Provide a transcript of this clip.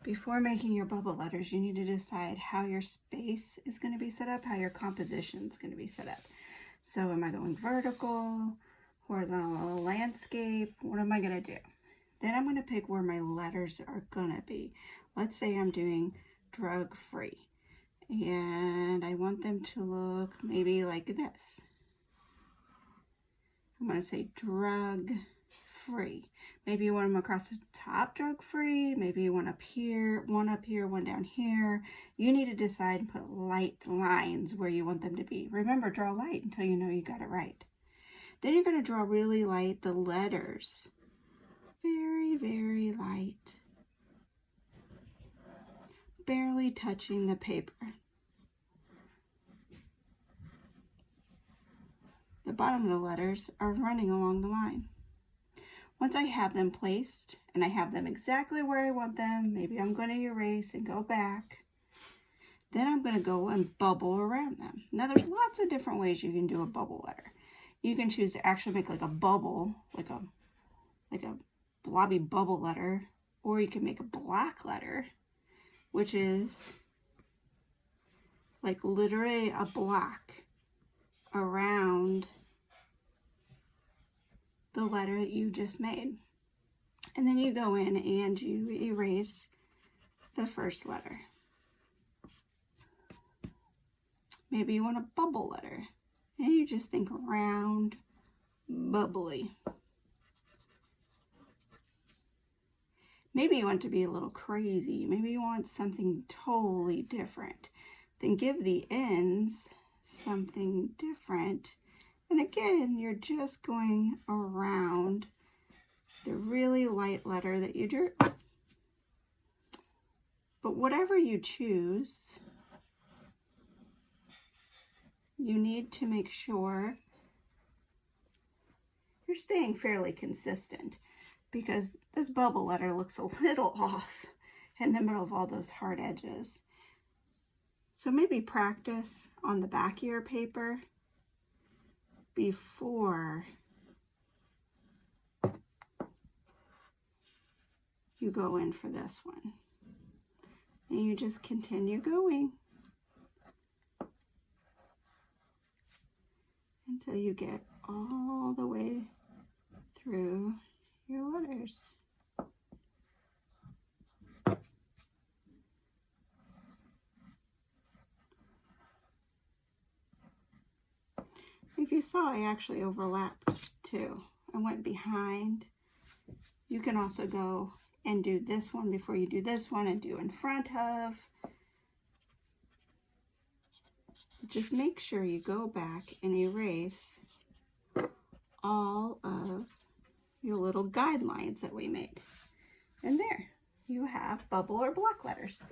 Before making your bubble letters, you need to decide how your space is going to be set up, how your composition is going to be set up. So am I going vertical, horizontal, landscape? What am I going to do? Then I'm going to pick where my letters are going to be. Let's say I'm doing drug-free, and I want them to look maybe like this. I'm going to say drug-free. Maybe you want them across the top, drug-free. Maybe you want up here, one down here. You need to decide and put light lines where you want them to be. Remember, draw light until you know you got it right. Then you're going to draw really light the letters. Very, very light. Barely touching the paper. The bottom of the letters are running along the line. Once I have them placed and I have them exactly where I want them, maybe I'm going to erase and go back, then I'm going to go and bubble around them. Now there's lots of different ways you can do a bubble letter. You can choose to actually make like a bubble, like a blobby bubble letter, or you can make a black letter, which is like literally a black around the letter that you just made. And then you go in and you erase the first letter. Maybe you want a bubble letter, and you just think round, bubbly. Maybe you want to be a little crazy. Maybe you want something totally different. Then give the ends something different. And again, you're just going around the really light letter that you drew. But whatever you choose, you need to make sure you're staying fairly consistent, because this bubble letter looks a little off in the middle of all those hard edges. So maybe practice on the back of your paper before you go in for this one. And you just continue going until you get all the way through your letters. If you saw, I actually overlapped too. I went behind. You can also go and do this one before you do this one and do in front of. Just make sure you go back and erase all of your little guidelines that we made. And there you have bubble or block letters.